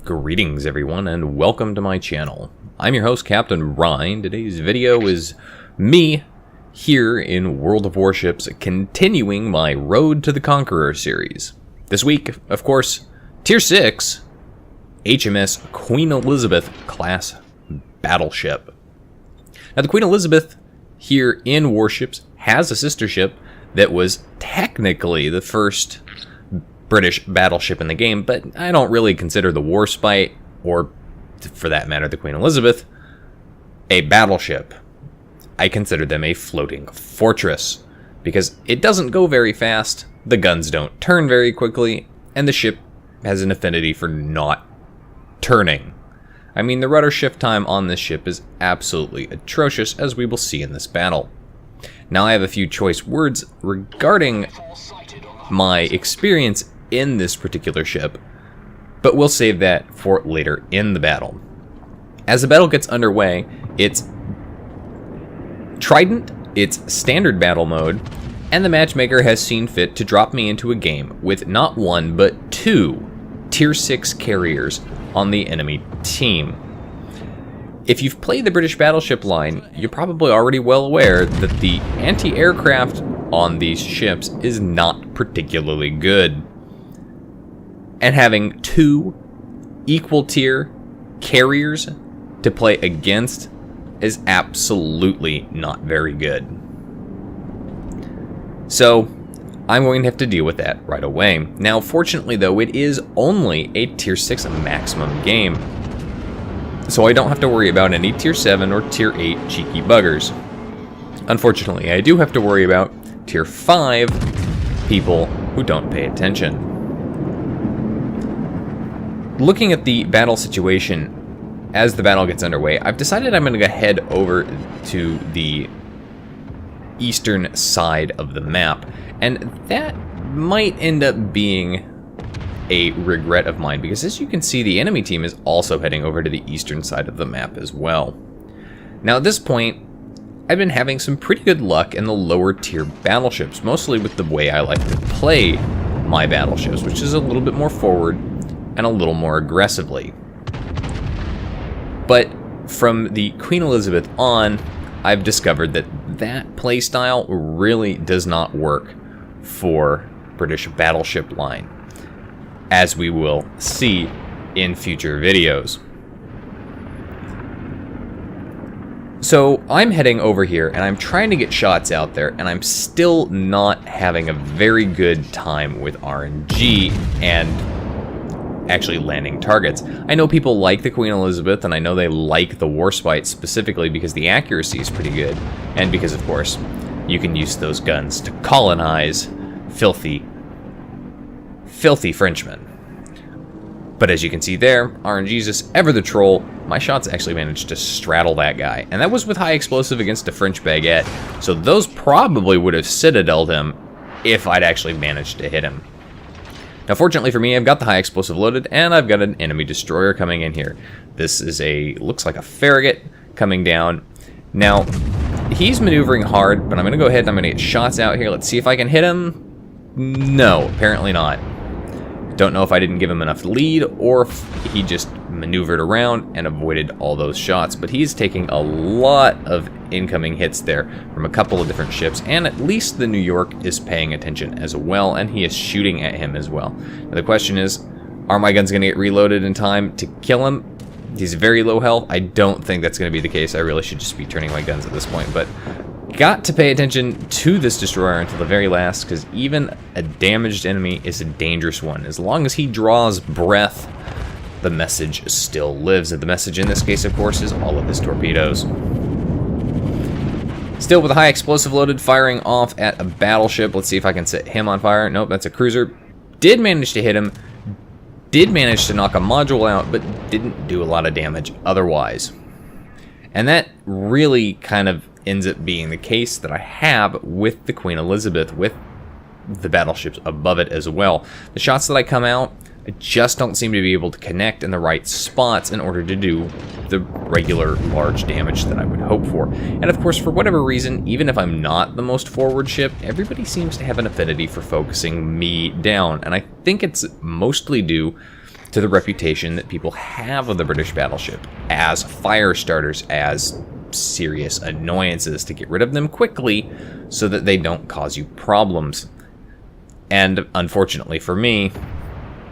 Greetings everyone and welcome to my channel. I'm your host Captain Ryan. Today's video is me here in World of Warships continuing my Road to the Conqueror series. This week, of course, Tier 6 HMS Queen Elizabeth class battleship. Now the Queen Elizabeth here in Warships has a sister ship that was technically the first British battleship in the game, but I don't really consider the Warspite, or for that matter the Queen Elizabeth, a battleship. I consider them a floating fortress, because it doesn't go very fast, the guns don't turn very quickly, and the ship has an affinity for not turning. I mean, the rudder shift time on this ship is absolutely atrocious, as we will see in this battle. Now I have a few choice words regarding my experience in this particular ship, but we'll save that for later in the battle. As the battle gets underway, it's Trident, it's standard battle mode, and the matchmaker has seen fit to drop me into a game with not one but two Tier 6 carriers on the enemy team. If you've played the British battleship line, you're probably already well aware that the anti-aircraft on these ships is not particularly good. And having two equal tier carriers to play against is absolutely not very good. So I'm going to have to deal with that right away. Now fortunately though, it is only a Tier 6 maximum game, so I don't have to worry about any Tier 7 or Tier 8 cheeky buggers. Unfortunately, I do have to worry about Tier 5 people who don't pay attention. Looking at the battle situation as the battle gets underway, I've decided I'm going to head over to the eastern side of the map, and that might end up being a regret of mine, because as you can see, the enemy team is also heading over to the eastern side of the map as well. Now at this point, I've been having some pretty good luck in the lower tier battleships, mostly with the way I like to play my battleships, which is a little bit more forward and a little more aggressively. But from the Queen Elizabeth on, I've discovered that that playstyle really does not work for British battleship line, as we will see in future videos. So I'm heading over here and I'm trying to get shots out there, and I'm still not having a very good time with RNG and actually landing targets. I know people like the Queen Elizabeth, and I know they like the Warspite specifically because the accuracy is pretty good, and because of course you can use those guns to colonize filthy Frenchmen. But as you can see there, RNG's just ever the troll. My shots actually managed to straddle that guy, and that was with high explosive against a French baguette, so those probably would have citadeled him if I'd actually managed to hit him. Now fortunately for me, I've got the high explosive loaded, and I've got an enemy destroyer coming in here. This is looks like a Farragut coming down. Now, he's maneuvering hard, but I'm gonna go ahead and I'm gonna get shots out here. Let's see if I can hit him. No, apparently not. Don't know if I didn't give him enough lead, or if he just maneuvered around and avoided all those shots, but he's taking a lot of incoming hits there from a couple of different ships, and at least the New York is paying attention as well, and he is shooting at him as well. Now the question is, are my guns going to get reloaded in time to kill him? He's very low health. I don't think that's going to be the case. I really should just be turning my guns at this point, but got to pay attention to this destroyer until the very last, because even a damaged enemy is a dangerous one. As long as he draws breath, the message still lives, and the message in this case, of course, is all of his torpedoes. Still with a high explosive loaded, firing off at a battleship. Let's see if I can set him on fire. Nope, that's a cruiser. Did manage to hit him, did manage to knock a module out, but didn't do a lot of damage otherwise. And that really kind of ends up being the case that I have with the Queen Elizabeth, with the battleships above it as well. The shots that I come out, I just don't seem to be able to connect in the right spots in order to do the regular large damage that I would hope for. And of course, for whatever reason, even if I'm not the most forward ship, everybody seems to have an affinity for focusing me down. And I think it's mostly due to the reputation that people have of the British battleship as fire starters, as serious annoyances, to get rid of them quickly so that they don't cause you problems. And unfortunately for me,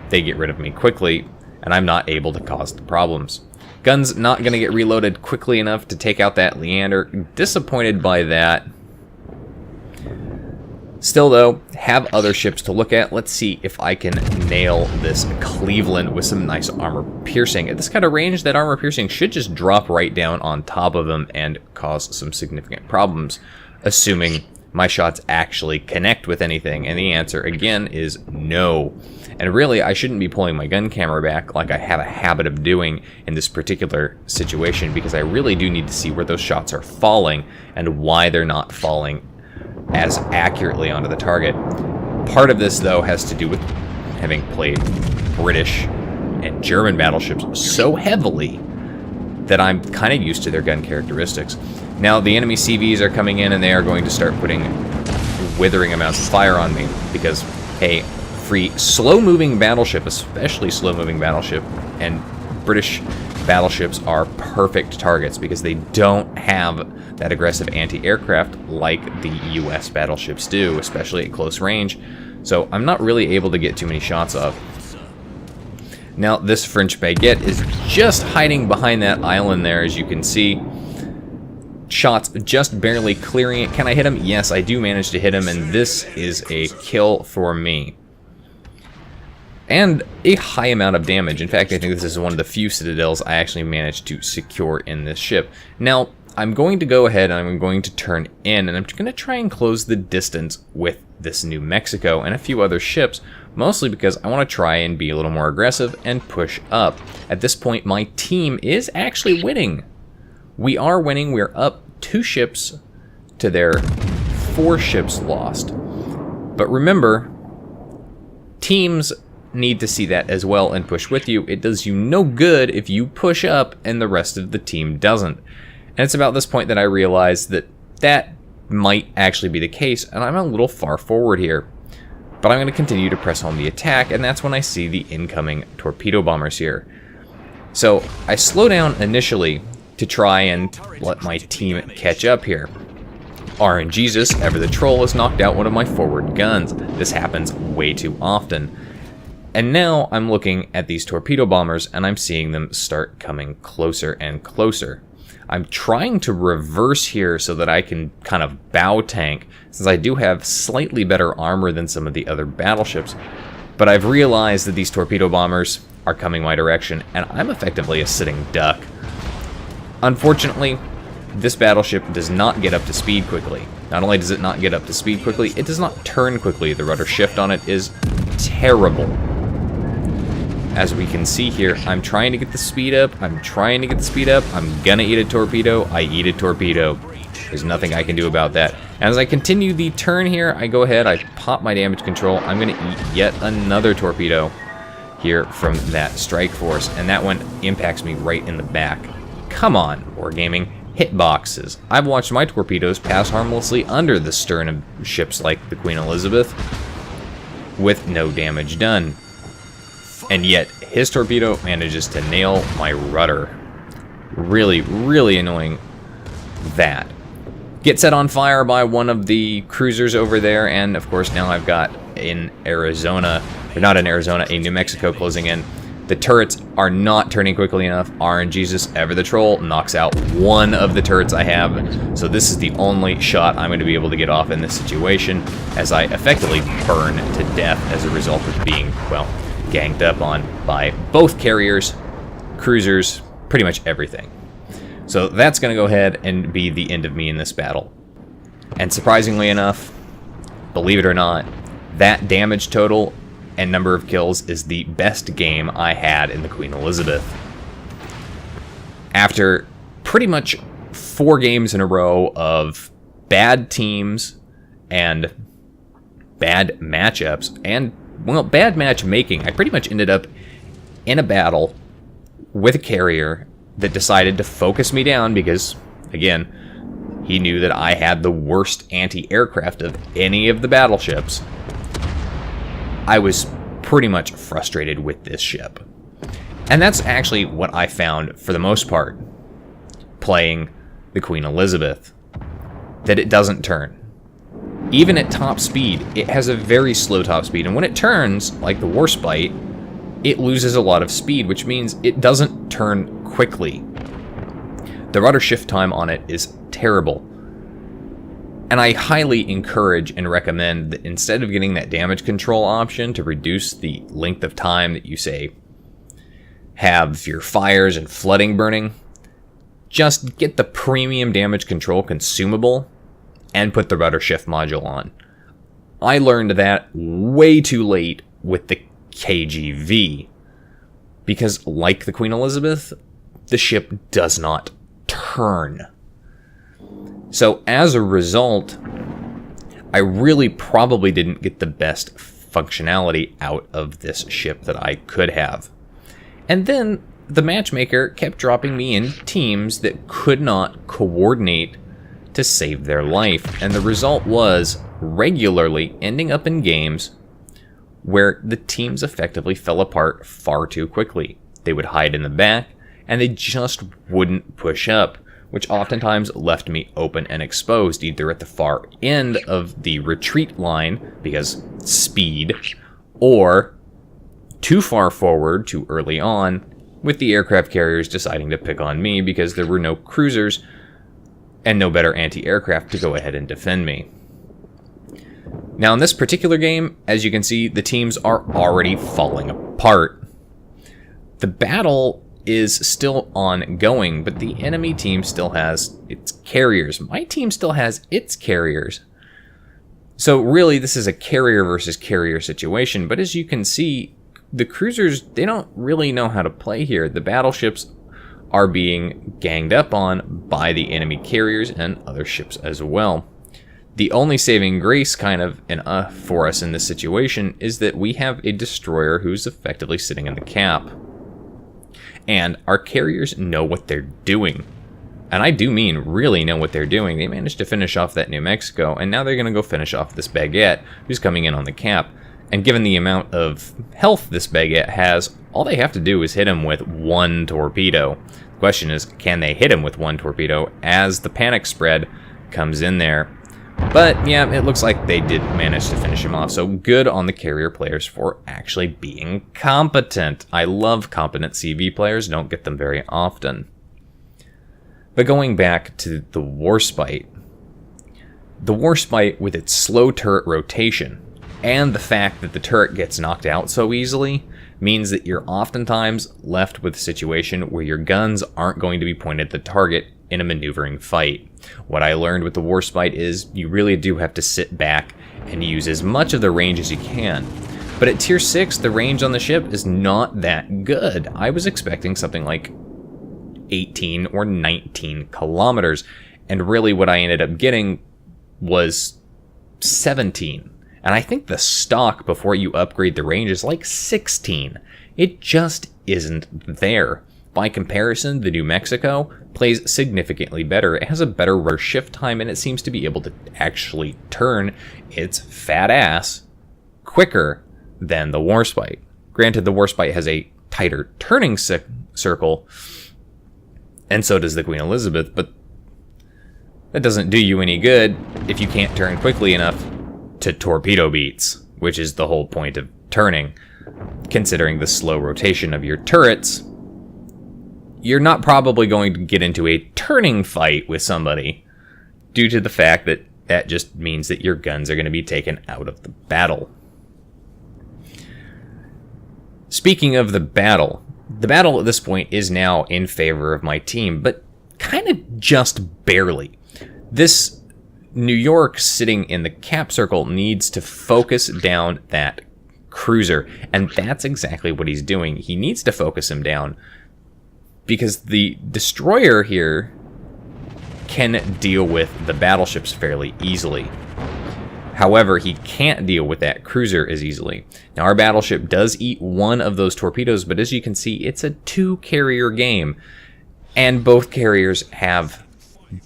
they get rid of me quickly, and I'm not able to cause the problems. Gun's not going to get reloaded quickly enough to take out that Leander. Disappointed by that. Still, though, have other ships to look at. Let's see if I can nail this Cleveland with some nice armor piercing. At this kind of range, that armor piercing should just drop right down on top of them and cause some significant problems, assuming my shots actually connect with anything. And the answer, again, is no. And really, I shouldn't be pulling my gun camera back like I have a habit of doing in this particular situation, because I really do need to see where those shots are falling and why they're not falling as accurately onto the target. Part of this, though, has to do with having played British and German battleships so heavily that I'm kind of used to their gun characteristics. Now, the enemy CVs are coming in, and they are going to start putting withering amounts of fire on me, because, hey, free slow-moving battleship, especially slow-moving battleship, and British battleships are perfect targets because they don't have that aggressive anti-aircraft like the US battleships do, especially at close range. So I'm not really able to get too many shots off. Now, this French baguette is just hiding behind that island there, as you can see. Shots just barely clearing it. Can I hit him? Yes, I do manage to hit him, and this is a kill for me. And a high amount of damage. In fact, I think this is one of the few citadels I actually managed to secure in this ship. Now, I'm going to go ahead and I'm going to turn in, and I'm going to try and close the distance with this New Mexico and a few other ships, mostly because I want to try and be a little more aggressive and push up. At this point, my team is actually winning. We are winning. We're up 2 ships to their 4 ships lost. But remember, teams need to see that as well and push with you. It does you no good if you push up and the rest of the team doesn't. And it's about this point that I realize that that might actually be the case, and I'm a little far forward here. But I'm going to continue to press home the attack, and that's when I see the incoming torpedo bombers here. So I slow down initially to try and let my team catch up here. RNGesus, ever the troll, has knocked out one of my forward guns. This happens way too often. And now I'm looking at these torpedo bombers, and I'm seeing them start coming closer and closer. I'm trying to reverse here so that I can kind of bow tank, since I do have slightly better armor than some of the other battleships. But I've realized that these torpedo bombers are coming my direction, and I'm effectively a sitting duck. Unfortunately, this battleship does not get up to speed quickly. Not only does it not get up to speed quickly, it does not turn quickly. The rudder shift on it is terrible. As we can see here, I'm trying to get the speed up. I'm gonna eat a torpedo. I eat a torpedo. There's nothing I can do about that. As I continue the turn here, I go ahead, I pop my damage control. I'm gonna eat yet another torpedo here from that strike force, and that one impacts me right in the back. Come on, Wargaming. Hitboxes. I've watched my torpedoes pass harmlessly under the stern of ships like the Queen Elizabeth with no damage done. And yet, his torpedo manages to nail my rudder. Really, really annoying that. Get set on fire by one of the cruisers over there, and of course now I've got in Arizona, or not in Arizona, a New Mexico closing in. The turrets are not turning quickly enough. RNGesus, ever the troll, knocks out one of the turrets I have. So this is the only shot I'm going to be able to get off in this situation, as I effectively burn to death as a result of being, well, ganged up on by both carriers, cruisers, pretty much everything. So that's going to go ahead and be the end of me in this battle. And surprisingly enough, believe it or not, that damage total and number of kills is the best game I had in the Queen Elizabeth. After pretty much 4 games in a row of bad teams and bad matchups and, well, bad matchmaking, I pretty much ended up in a battle with a carrier that decided to focus me down because, again, he knew that I had the worst anti-aircraft of any of the battleships. I was pretty much frustrated with this ship. And that's actually what I found for the most part playing the Queen Elizabeth, that it doesn't turn. Even at top speed, it has a very slow top speed, and when it turns, like the Warspite, it loses a lot of speed, which means it doesn't turn quickly. The rudder shift time on it is terrible. And I highly encourage and recommend that instead of getting that damage control option to reduce the length of time that you, say, have your fires and flooding burning, just get the premium damage control consumable and put the rudder shift module on. I learned that way too late with the KGV, because like the Queen Elizabeth, the ship does not turn. So as a result, I really probably didn't get the best functionality out of this ship that I could have. And then the matchmaker kept dropping me in teams that could not coordinate to save their life, and the result was regularly ending up in games where the teams effectively fell apart far too quickly. They would hide in the back, and they just wouldn't push up, which oftentimes left me open and exposed, either at the far end of the retreat line, because speed, or too far forward too early on, with the aircraft carriers deciding to pick on me because there were no cruisers and no better anti-aircraft to go ahead and defend me. Now in this particular game, as you can see, the teams are already falling apart. The battle is still ongoing, but the enemy team still has its carriers. My team still has its carriers. So really, this is a carrier versus carrier situation, but as you can see, the cruisers, they don't really know how to play here. The battleships are being ganged up on by the enemy carriers and other ships as well. The only saving grace kind of for us in this situation is that we have a destroyer who's effectively sitting in the cap. And our carriers know what they're doing. And I do mean really know what they're doing. They managed to finish off that New Mexico, and now they're going to go finish off this Baguette, who's coming in on the cap. And given the amount of health this Baguette has, all they have to do is hit him with one torpedo. The question is, can they hit him with one torpedo as the panic spread comes in there? But yeah, it looks like they did manage to finish him off, so good on the carrier players for actually being competent. I love competent CV players, don't get them very often. But going back to the Warspite with its slow turret rotation, and the fact that the turret gets knocked out so easily, means that you're oftentimes left with a situation where your guns aren't going to be pointed at the target in a maneuvering fight. What I learned with the Warspite is you really do have to sit back and use as much of the range as you can. But at tier 6, the range on the ship is not that good. I was expecting something like 18 or 19 kilometers, and really what I ended up getting was 17. And I think the stock before you upgrade the range is like 16. It just isn't there. By comparison, the New Mexico plays significantly better. It has a better rudder shift time, and it seems to be able to actually turn its fat ass quicker than the Warspite. Granted, the Warspite has a tighter turning circle, and so does the Queen Elizabeth, but that doesn't do you any good if you can't turn quickly enough to torpedo beats, which is the whole point of turning. Considering the slow rotation of your turrets, you're not probably going to get into a turning fight with somebody due to the fact that that just means that your guns are going to be taken out of the battle. Speaking of the battle at this point is now in favor of my team, but kind of just barely. This New York sitting in the cap circle needs to focus down that cruiser, and that's exactly what he's doing. He needs to focus him down because the destroyer here can deal with the battleships fairly easily. However, he can't deal with that cruiser as easily. Now, our battleship does eat one of those torpedoes, but as you can see, it's a 2-carrier game, and both carriers have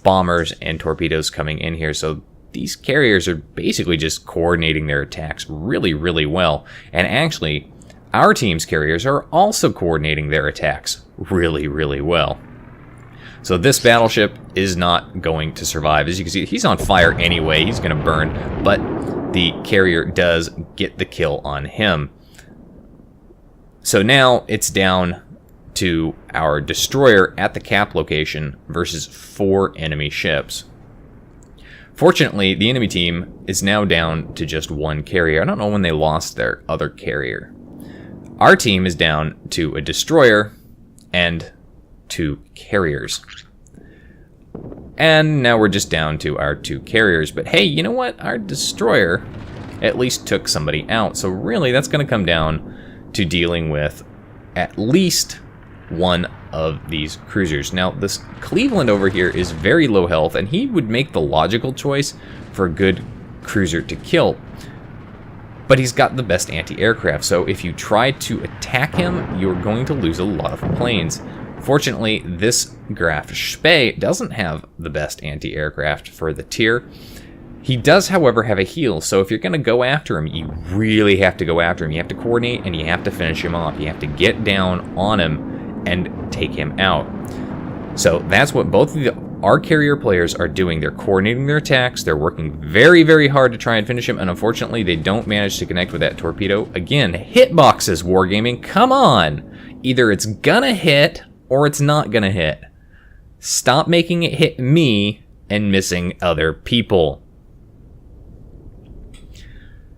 bombers and torpedoes coming in here, so these carriers are basically just coordinating their attacks really, really well. And actually, our team's carriers are also coordinating their attacks really, really well. So this battleship is not going to survive. As you can see, he's on fire anyway. He's going to burn, but the carrier does get the kill on him. So now it's down to our destroyer at the cap location versus 4 enemy ships. Fortunately, the enemy team is now down to just 1 carrier. I don't know when they lost their other carrier. Our team is down to a destroyer and 2 carriers. And now we're just down to our 2 carriers. But hey, you know what? Our destroyer at least took somebody out. So really, that's going to come down to dealing with at least 1 of these cruisers. Now, this Cleveland over here is very low health, and he would make the logical choice for a good cruiser to kill. But he's got the best anti-aircraft, so if you try to attack him, you're going to lose a lot of planes. Fortunately, this Graf Spee doesn't have the best anti-aircraft for the tier. He does, however, have a heal, so if you're going to go after him, you really have to go after him. You have to coordinate, and you have to finish him off. You have to get down on him and take him out. So that's what both of our carrier players are doing. They're coordinating their attacks. They're working very, very hard to try and finish him, and unfortunately, they don't manage to connect with that torpedo. Again, hitboxes, Wargaming. Come on! Either it's gonna hit, or it's not gonna hit. Stop making it hit me and missing other people.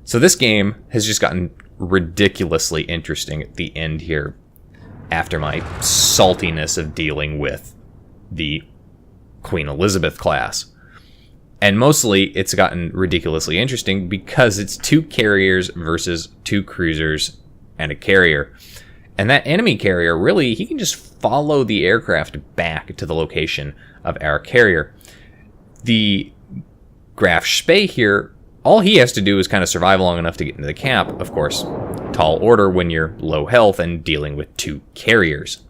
So this game has just gotten ridiculously interesting at the end here, after my saltiness of dealing with the Queen Elizabeth class. And mostly it's gotten ridiculously interesting because it's 2 carriers versus 2 cruisers and a carrier. And that enemy carrier, really, he can just follow the aircraft back to the location of our carrier. The Graf Spee here, all he has to do is kind of survive long enough to get into the cap. Of course, tall order when you're low health and dealing with 2 carriers.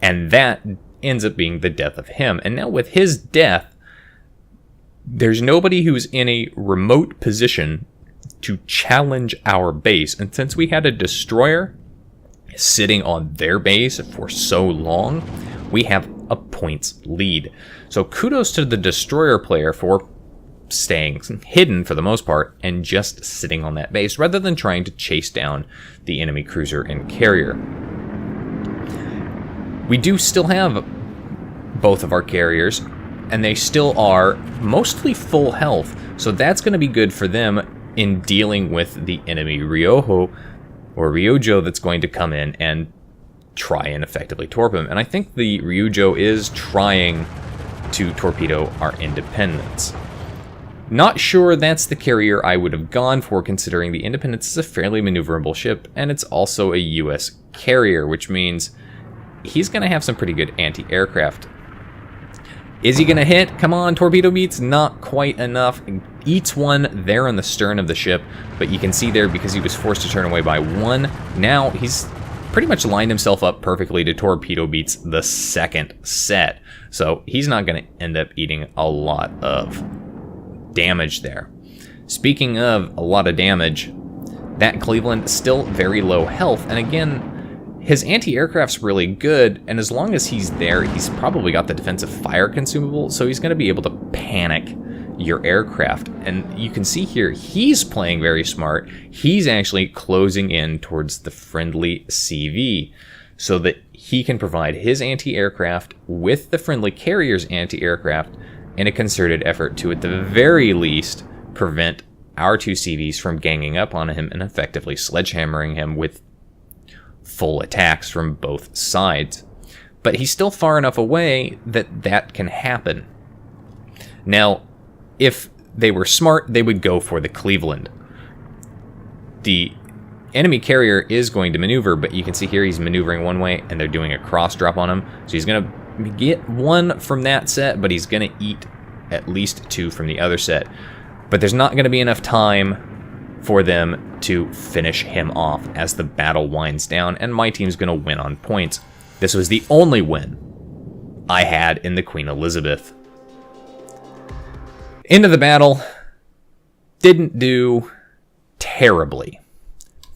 And that ends up being the death of him. And now with his death, there's nobody who's in a remote position to challenge our base. And since we had a destroyer sitting on their base for so long, we have a points lead. So kudos to the destroyer player for staying hidden for the most part and just sitting on that base rather than trying to chase down the enemy cruiser and carrier. We do still have both of our carriers, and they still are mostly full health, so that's going to be good for them in dealing with the enemy Ryoho or Ryujo that's going to come in and try and effectively torpedo him. And I think the Ryujo is trying to torpedo our independence. Not sure that's the carrier I would have gone for, considering the Independence is a fairly maneuverable ship, and it's also a US carrier, which means he's going to have some pretty good anti-aircraft. Is he going to hit? Come on, torpedo beats. Not quite enough. Eats one there on the stern of the ship, but you can see there, because he was forced to turn away by 1, now he's pretty much lined himself up perfectly to torpedo beats the second set. So he's not going to end up eating a lot of damage there. Speaking of a lot of damage, that Cleveland still very low health, and again, his anti-aircraft's really good, and as long as he's there, he's probably got the defensive fire consumable, so he's going to be able to panic your aircraft. And you can see here, he's playing very smart. He's actually closing in towards the friendly CV so that he can provide his anti-aircraft with the friendly carrier's anti-aircraft in a concerted effort to, at the very least, prevent our 2 CVs from ganging up on him and effectively sledgehammering him with full attacks from both sides. But he's still far enough away that that can happen. Now, if they were smart, they would go for the Cleveland. The enemy carrier is going to maneuver, but you can see here he's maneuvering one way, and they're doing a cross drop on him. So he's going to get 1 from that set, but he's going to eat at least 2 from the other set. But there's not going to be enough time for them to finish him off as the battle winds down, and my team's going to win on points. This was the only win I had in the Queen Elizabeth. End of the battle. Didn't do terribly.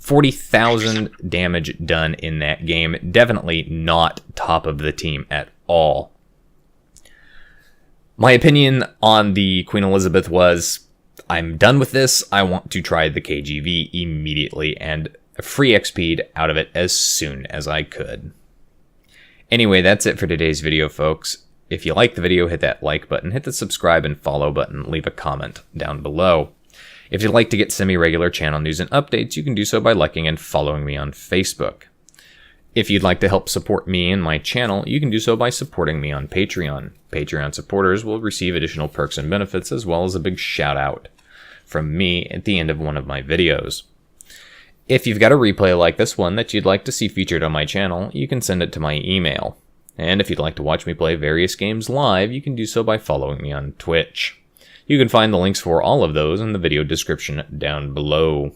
40,000 damage done in that game. Definitely not top of the team at all. My opinion on the Queen Elizabeth was, I'm done with this. I want to try the KGV immediately and free XP'd out of it as soon as I could. Anyway, that's it for today's video, folks. If you like the video, hit that like button, hit the subscribe and follow button, leave a comment down below. If you'd like to get semi-regular channel news and updates, you can do so by liking and following me on Facebook. If you'd like to help support me and my channel, you can do so by supporting me on Patreon. Patreon supporters will receive additional perks and benefits, as well as a big shout out from me at the end of one of my videos. If you've got a replay like this one that you'd like to see featured on my channel, you can send it to my email. And if you'd like to watch me play various games live, you can do so by following me on Twitch. You can find the links for all of those in the video description down below.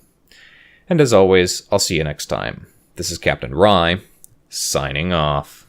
And as always, I'll see you next time. This is Captain Rye, signing off.